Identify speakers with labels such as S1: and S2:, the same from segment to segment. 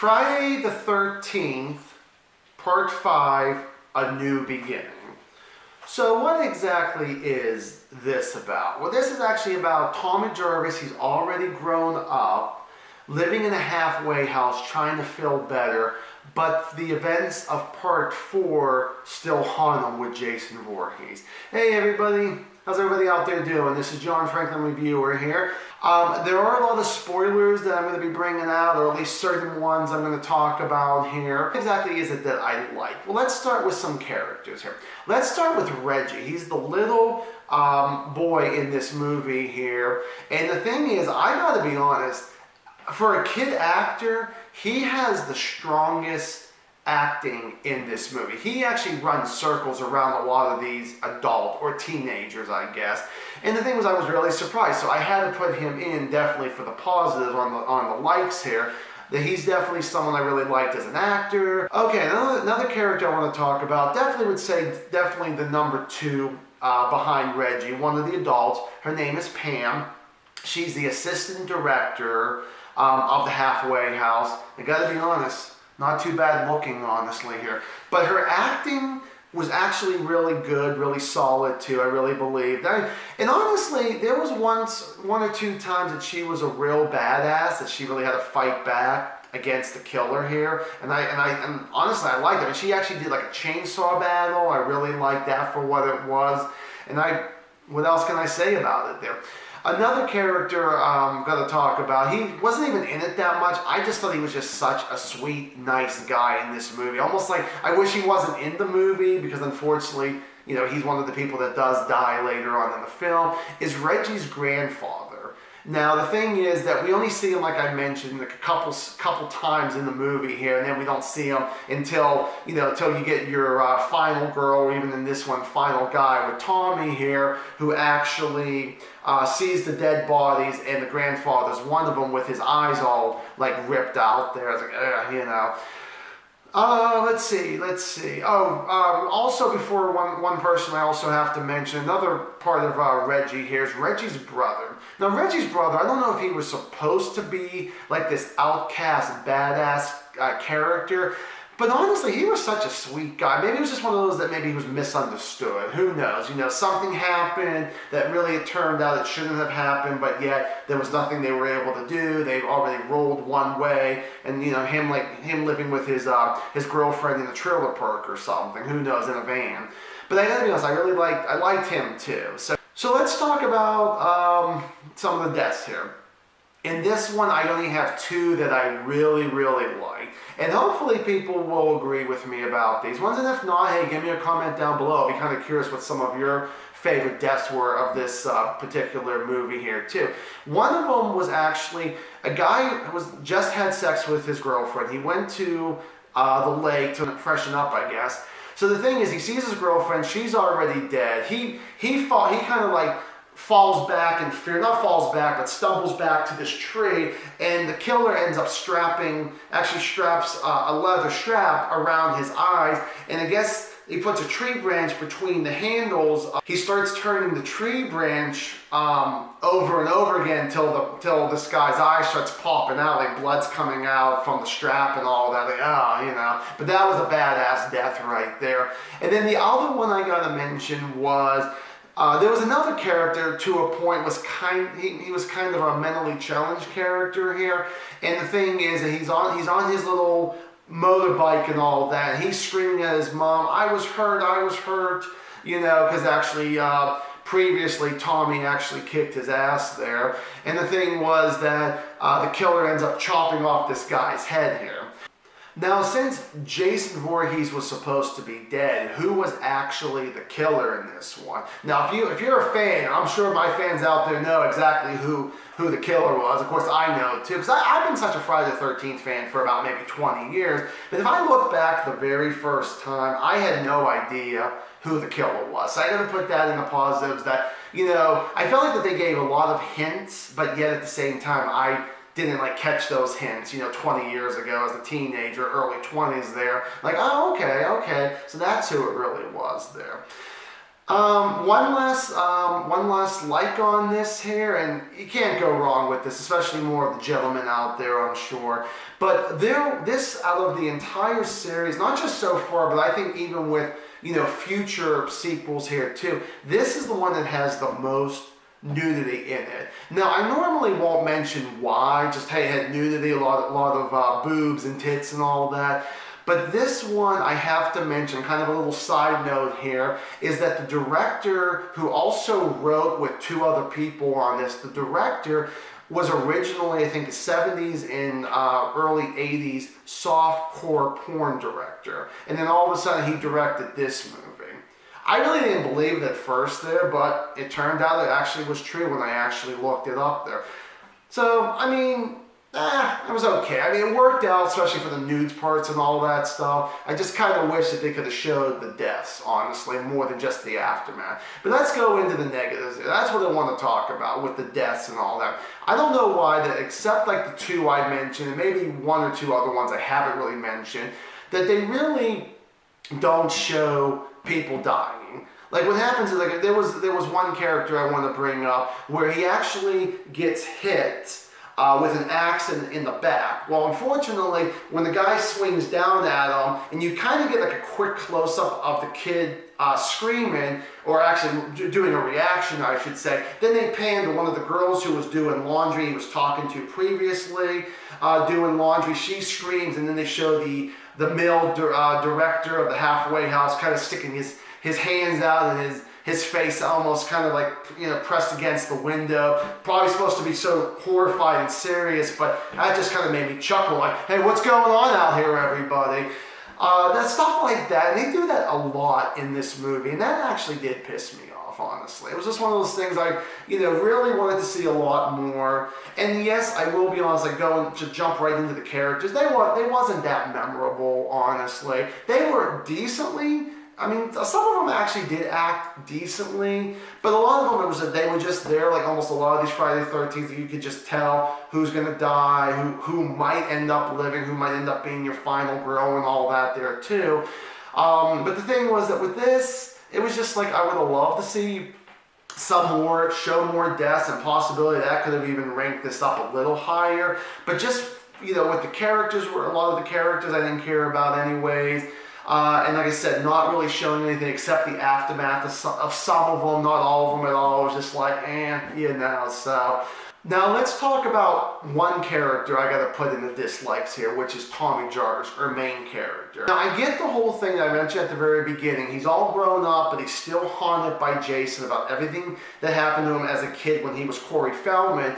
S1: Friday the 13th, Part 5, A New Beginning. So what exactly is this about? Well, this is actually about Tommy Jarvis. He's already grown up, living in a halfway house, trying to feel better, but the events of Part 4 still haunt him with Jason Voorhees. Hey everybody, how's everybody out there doing? This is John Franklin Reviewer here. There are a lot of spoilers that I'm going to be bringing out, or at least certain ones I'm going to talk about here. What exactly is it that I like? Well, let's start with some characters here. Let's start with Reggie. He's the little boy in this movie here. And the thing is, I gotta be honest, for a kid actor, he has the strongest acting in this movie. He actually runs circles around a lot of these adult or teenagers, I guess. And the thing was, I was really surprised. So I had to put him in definitely for the positive on the likes here. That he's definitely someone I really liked as an actor. Okay, another character I want to talk about, definitely would say definitely the number 2 behind Reggie, one of the adults. Her name is Pam. She's the assistant director of the halfway house. I gotta be honest, not too bad looking honestly here. But her acting was actually really good, really solid too, I really believed. And honestly, there was one or two times that she was a real badass, that she really had to fight back against the killer here. And honestly, I liked it. I mean, she actually did like a chainsaw battle. I really liked that for what it was. And what else can I say about it there? Another character I'm going to talk about, he wasn't even in it that much. I just thought he was just such a sweet, nice guy in this movie. Almost like I wish he wasn't in the movie, because unfortunately, you know, he's one of the people that does die later on in the film, is Reggie's grandfather. Now, the thing is that we only see him, like I mentioned, a couple times in the movie here, and then we don't see him until you get your final girl, or even in this one, final guy with Tommy here, who actually sees the dead bodies, and the grandfather's one of them with his eyes all like ripped out there. It's like, you know. Let's see. Also before one person I also have to mention, another part of Reggie here is Reggie's brother. Now Reggie's brother, I don't know if he was supposed to be like this outcast, badass character, but honestly, he was such a sweet guy. Maybe he was just one of those that maybe he was misunderstood. Who knows? You know, something happened that really it turned out it shouldn't have happened, but yet there was nothing they were able to do. They already rolled one way, and you know, him living with his girlfriend in a trailer park or something. Who knows, in a van. But I gotta be honest, I liked him too. So let's talk about some of the deaths here. In this one, I only have 2 that I really, really like. And hopefully people will agree with me about these ones. And if not, hey, give me a comment down below. I'll be kind of curious what some of your favorite deaths were of this particular movie here too. One of them was actually a guy who just had sex with his girlfriend. He went to the lake to freshen up, I guess. So the thing is, he sees his girlfriend. She's already dead. He kind of like falls back in fear, not falls back, but stumbles back to this tree, and the killer ends up straps a leather strap around his eyes, and I guess he puts a tree branch between the handles. He starts turning the tree branch over and over again till this guy's eye starts popping out, like blood's coming out from the strap and all that. Like, oh, you know. But that was a badass death right there. And then the other one I gotta mention was, there was another character to a point, he was kind of a mentally challenged character here, and the thing is that he's on his little motorbike and all that, and he's screaming at his mom, I was hurt, you know, because actually previously Tommy actually kicked his ass there, and the thing was that the killer ends up chopping off this guy's head here. Now, since Jason Voorhees was supposed to be dead, who was actually the killer in this one? Now, if you're a fan, I'm sure my fans out there know exactly who the killer was. Of course, I know too, because I've been such a Friday the 13th fan for about maybe 20 years. But if I look back the very first time, I had no idea who the killer was. So I got to put that in the positives that, you know, I felt like that they gave a lot of hints, but yet at the same time, I didn't like catch those hints, you know, 20 years ago as a teenager, early 20s there. Like, oh, okay, so that's who it really was there. One last like on this here, and you can't go wrong with this, especially more of the gentlemen out there, I'm sure. But this out of the entire series, not just so far, but I think even with future sequels here too, this is the one that has the most nudity in it. Now, I normally won't mention why, just hey, it had nudity, a lot of boobs and tits and all that. But this one, I have to mention, kind of a little side note here, is that the director, who also wrote with two other people on this, the director was originally, I think, 70s and early 80s softcore porn director. And then all of a sudden, he directed this movie. I really didn't believe it at first there, but it turned out it actually was true when I actually looked it up there. So, I mean, it was okay. I mean, it worked out, especially for the nudes parts and all that stuff. I just kind of wish that they could have showed the deaths, honestly, more than just the aftermath. But let's go into the negatives. That's what I want to talk about with the deaths and all that. I don't know why that, except like the two I mentioned, and maybe one or two other ones I haven't really mentioned, that they really don't show people dying. Like what happens is, like there was one character I want to bring up where he actually gets hit with an axe in the back. Well, unfortunately, when the guy swings down at him, and you kind of get like a quick close-up of the kid screaming, or actually doing a reaction, I should say, then they pan to one of the girls who was doing laundry he was talking to previously, doing laundry. She screams, and then they show the male director of the halfway house kind of sticking his hands out and his face almost kind of like, pressed against the window. Probably supposed to be so horrified and serious, but that just kind of made me chuckle, like, hey, what's going on out here, everybody? That stuff like that, and they do that a lot in this movie, and that actually did piss me off, honestly. It was just one of those things I, really wanted to see a lot more. And yes, I will be honest, like going to jump right into the characters, they wasn't that memorable, honestly. They were decently, I mean, some of them actually did act decently, but a lot of them, it was that they were just there, like almost a lot of these Friday the 13th, you could just tell who's going to die, who might end up living, who might end up being your final girl and all that there too. But the thing was that with this, it was just like I would have loved to see show more deaths, and possibility that could have even ranked this up a little higher. But just, with the characters, a lot of the characters I didn't care about anyways. And like I said, not really showing anything except the aftermath of some of them, not all of them at all. It was just like, so. Now let's talk about one character I gotta put in the dislikes here, which is Tommy Jarvis, our main character. Now I get the whole thing that I mentioned at the very beginning. He's all grown up, but he's still haunted by Jason about everything that happened to him as a kid when he was Corey Feldman.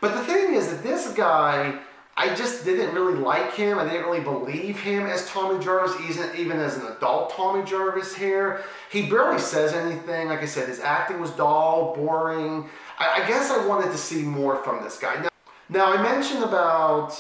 S1: But the thing is that this guy, I just didn't really like him. I didn't really believe him as Tommy Jarvis, even as an adult Tommy Jarvis here. He barely says anything. Like I said, his acting was dull, boring. I guess I wanted to see more from this guy. Now I mentioned about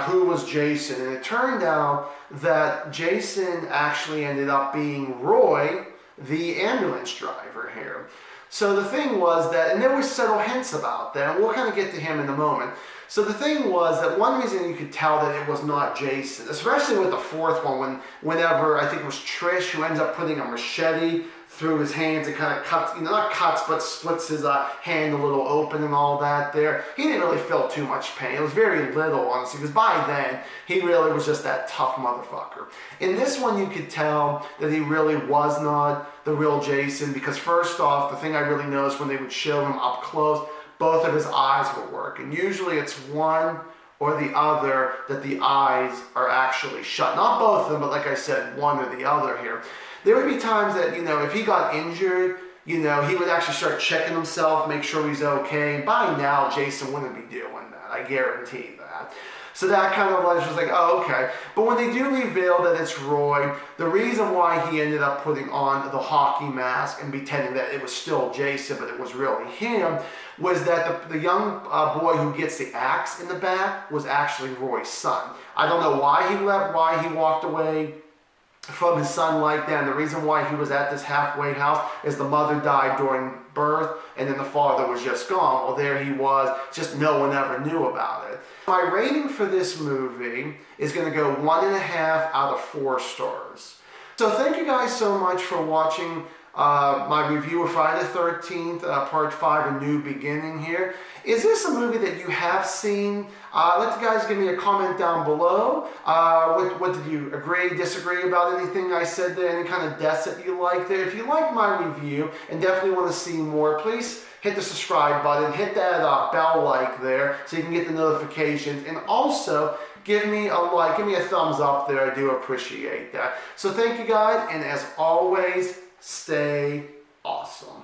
S1: who was Jason, and it turned out that Jason actually ended up being Roy, the ambulance driver here. So the thing was that, and there were subtle hints about that, and we'll kind of get to him in a moment. So the thing was that one reason you could tell that it was not Jason, especially with the fourth one, whenever I think it was Trish who ends up putting a machete through his hands and kind of cuts, not cuts, but splits his hand a little open and all that there. He didn't really feel too much pain. It was very little, honestly, because by then, he really was just that tough motherfucker. In this one, you could tell that he really was not the real Jason, because first off, the thing I really noticed when they would show him up close, both of his eyes would work. And usually it's one or the other that the eyes are actually shut. Not both of them, but like I said, one or the other here. There would be times that, if he got injured, he would actually start checking himself, make sure he's okay. By now, Jason wouldn't be doing that. I guarantee that. So that kind of was like, oh, okay. But when they do reveal that it's Roy, the reason why he ended up putting on the hockey mask and pretending that it was still Jason, but it was really him, was that the young boy who gets the axe in the back was actually Roy's son. I don't know why he left, why he walked away from his son like that. And the reason why he was at this halfway house is the mother died during birth, and then the father was just gone. Well, there he was, just no one ever knew about it. My rating for this movie is going to go 1.5 out of 4 stars. So thank you guys so much for watching My review of Friday the 13th, Part 5, A New Beginning here. Is this a movie that you have seen? Let you guys give me a comment down below. What did you agree, disagree about anything I said there? Any kind of deaths that you like there? If you like my review and definitely want to see more, please hit the subscribe button, hit that bell like there so you can get the notifications, and also give me a like, give me a thumbs up there. I do appreciate that. So thank you guys, and as always, stay awesome.